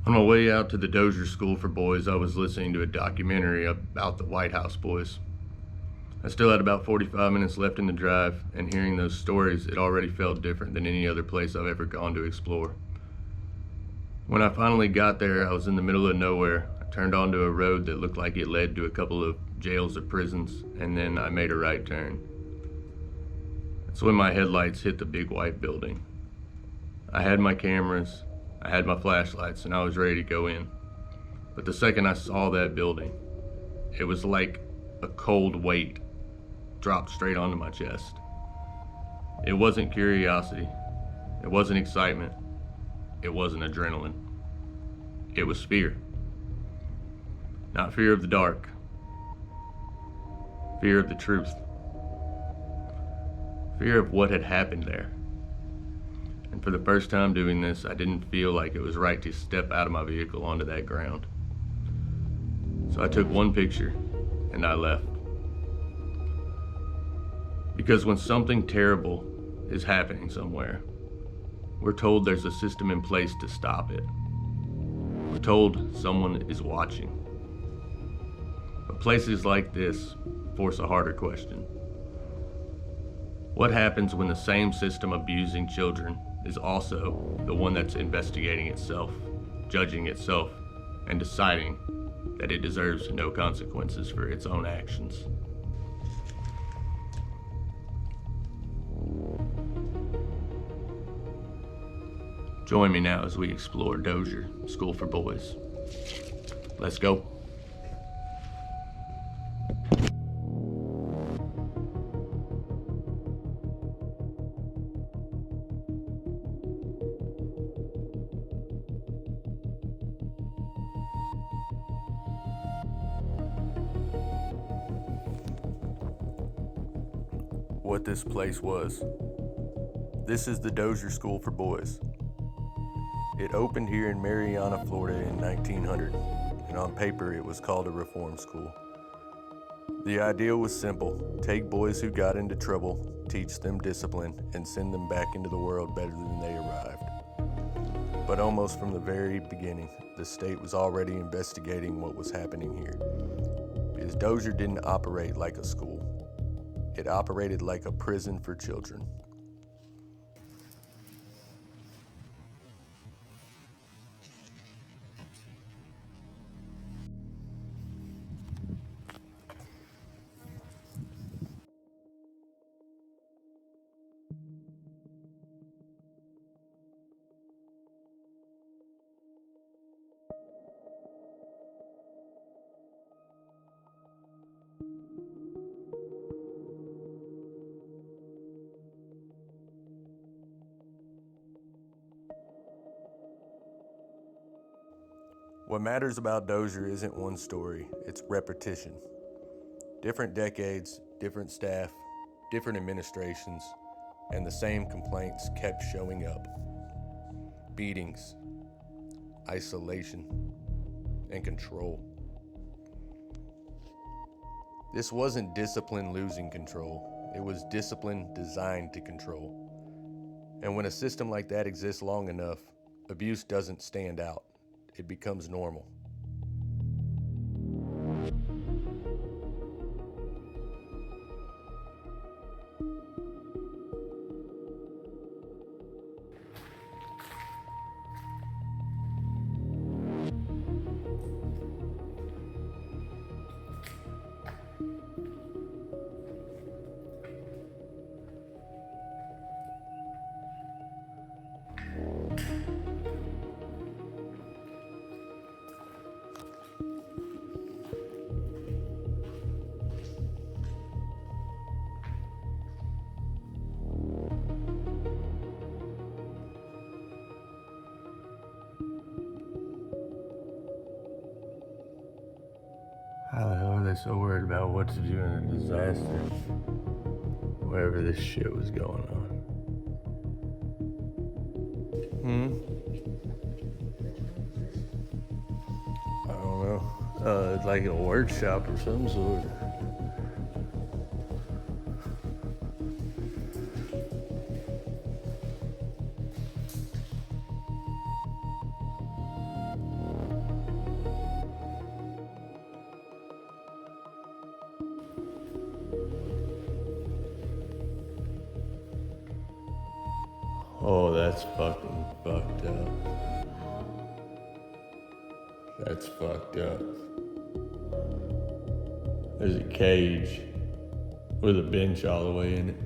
On my way out to the Dozier School for Boys, I was listening to a documentary about the White House boys. I still had about 45 minutes left in the drive, and hearing those stories, it already felt different than any other place I've ever gone to explore. When I finally got there, I was in the middle of nowhere. I turned onto a road that looked like it led to a couple of jails or prisons, and then I made a right turn. That's when my headlights hit the big white building. I had my cameras, I had my flashlights, and I was ready to go in. But the second I saw that building, it was like a cold weight dropped straight onto my chest. It wasn't curiosity, it wasn't excitement, it wasn't adrenaline. It was fear. Not fear of the dark, fear of the truth. Fear of what had happened there. And for the first time doing this, I didn't feel like it was right to step out of my vehicle onto that ground. So I took one picture and I left. Because when something terrible is happening somewhere, we're told there's a system in place to stop it. We're told someone is watching. But places like this force a harder question. What happens when the same system abusing children is also the one that's investigating itself, judging itself, and deciding that it deserves no consequences for its own actions? Join me now as we explore Dozier School for Boys. Let's go. What this place was. This is the Dozier School for Boys. It opened here in Marianna, Florida in 1900, and on paper it was called a reform school. The idea was simple: take boys who got into trouble, teach them discipline, and send them back into the world better than they arrived. But almost from the very beginning, the state was already investigating what was happening here. Because Dozier didn't operate like a school. It operated like a prison for children. What matters about Dozier isn't one story, it's repetition. Different decades, different staff, different administrations, and the same complaints kept showing up. Beatings, isolation, and control. This wasn't discipline losing control, it was discipline designed to control. And when a system like that exists long enough, abuse doesn't stand out. It becomes normal. How the hell are they so worried about what to do in a disaster? Wherever this shit was going on. I don't know. It's like a workshop or some sort. Oh, that's fucking fucked up. That's fucked up. There's a cage with a bench all the way in it.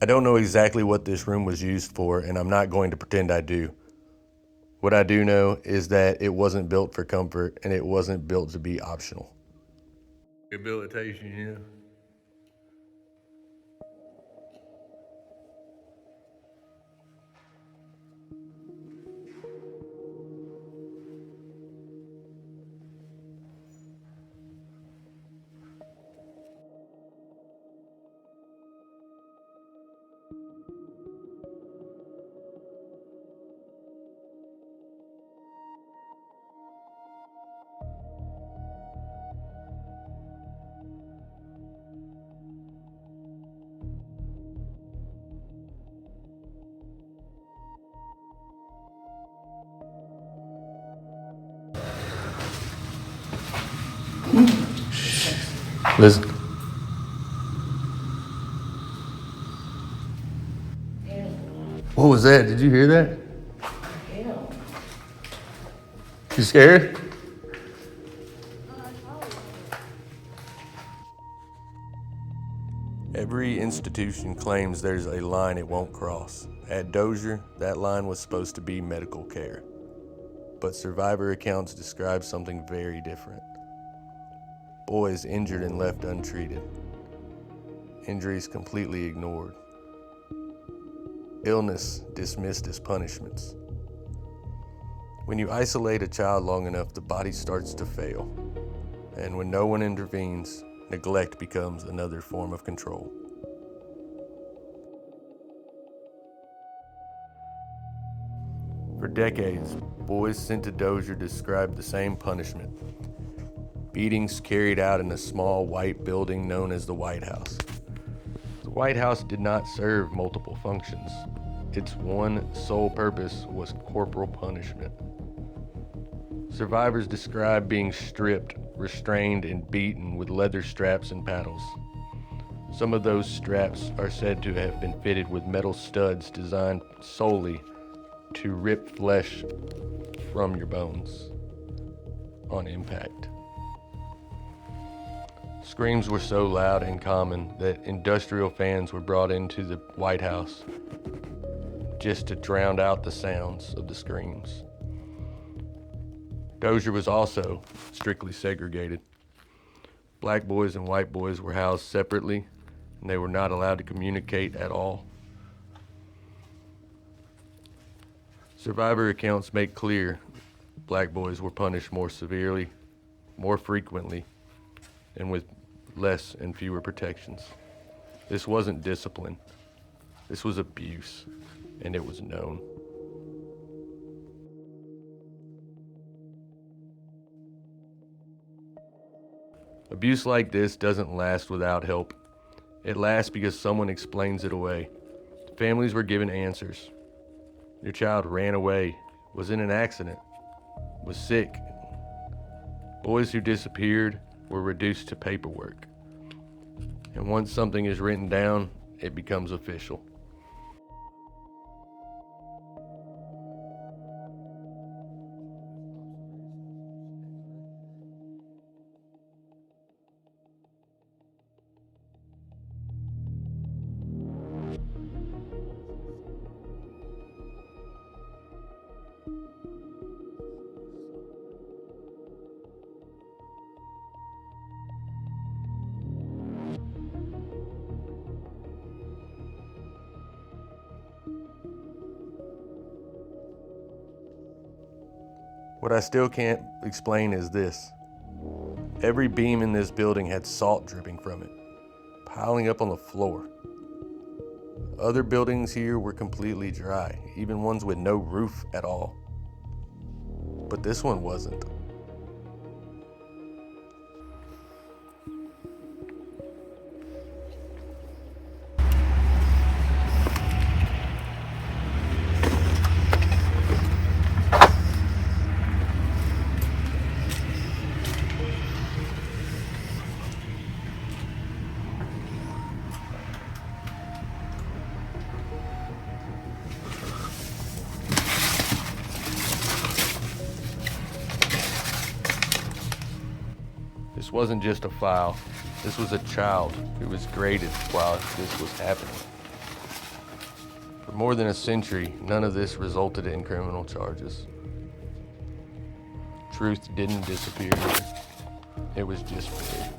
I don't know exactly what this room was used for, and I'm not going to pretend I do. What I do know is that it wasn't built for comfort, and it wasn't built to be optional. Rehabilitation, yeah. Listen. What was that? Did you hear that? You scared? Every institution claims there's a line it won't cross. At Dozier, that line was supposed to be medical care. But survivor accounts describe something very different. Boys injured and left untreated. Injuries completely ignored. Illness dismissed as punishments. When you isolate a child long enough, the body starts to fail. And when no one intervenes, neglect becomes another form of control. For decades, boys sent to Dozier described the same punishment. Beatings carried out in a small white building known as the White House. The White House did not serve multiple functions. Its one sole purpose was corporal punishment. Survivors described being stripped, restrained, and beaten with leather straps and paddles. Some of those straps are said to have been fitted with metal studs designed solely to rip flesh from your bones on impact. Screams were so loud and common that industrial fans were brought into the White House just to drown out the sounds of the screams. Dozier was also strictly segregated. Black boys and white boys were housed separately, and they were not allowed to communicate at all. Survivor accounts make clear black boys were punished more severely, more frequently, and with less and fewer protections. This wasn't discipline. This was abuse, and it was known. Abuse like this doesn't last without help. It lasts because someone explains it away. Families were given answers. Your child ran away, was in an accident, was sick. Boys who disappeared were reduced to paperwork. And once something is written down, it becomes official. What I still can't explain is this. Every beam in this building had salt dripping from it, piling up on the floor. Other buildings here were completely dry, even ones with no roof at all. But this one wasn't. This wasn't just a file. This was a child who was graded while this was happening. For more than a century, none of this resulted in criminal charges. Truth didn't disappear here. It was just buried.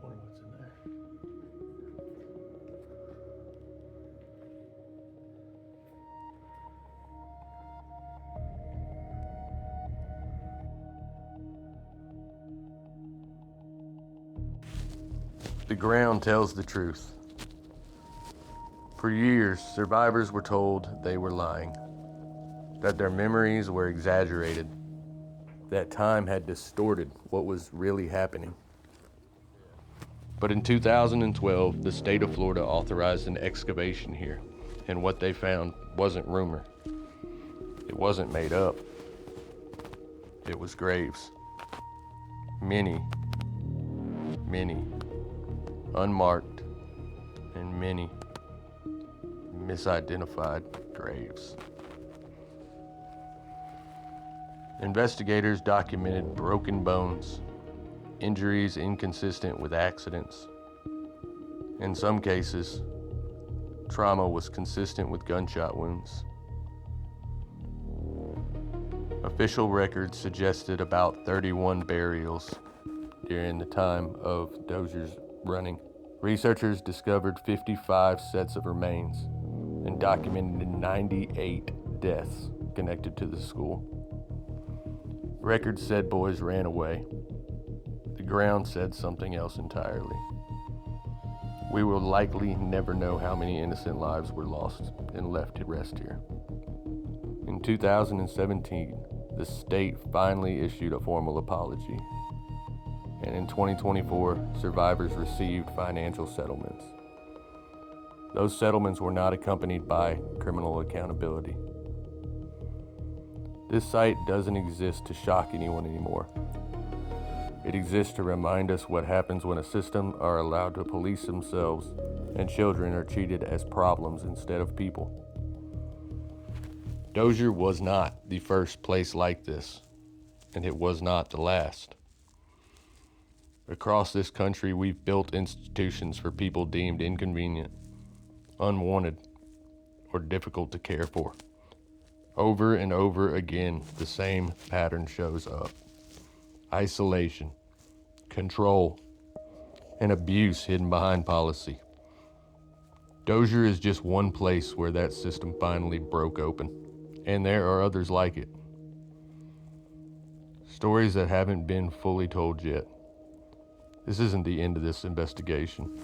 What's in there? The ground tells the truth. For years, survivors were told they were lying, that their memories were exaggerated, that time had distorted what was really happening. But in 2012, the state of Florida authorized an excavation here, and what they found wasn't rumor. It wasn't made up. It was graves. Many, unmarked, and many misidentified graves. Investigators documented broken bones, injuries inconsistent with accidents. In some cases, trauma was consistent with gunshot wounds. Official records suggested about 31 burials during the time of Dozier's running. Researchers discovered 55 sets of remains and documented 98 deaths connected to the school. Records said boys ran away. The ground said something else entirely. We will likely never know how many innocent lives were lost and left to rest here. In 2017, the state finally issued a formal apology. And in 2024, survivors received financial settlements. Those settlements were not accompanied by criminal accountability. This site doesn't exist to shock anyone anymore. It exists to remind us what happens when a system are allowed to police themselves and children are treated as problems instead of people. Dozier was not the first place like this, and it was not the last. Across this country, we've built institutions for people deemed inconvenient, unwanted, or difficult to care for. Over and over again, the same pattern shows up. Isolation, control, and abuse hidden behind policy. Dozier is just one place where that system finally broke open, and there are others like it. Stories that haven't been fully told yet. This isn't the end of this investigation.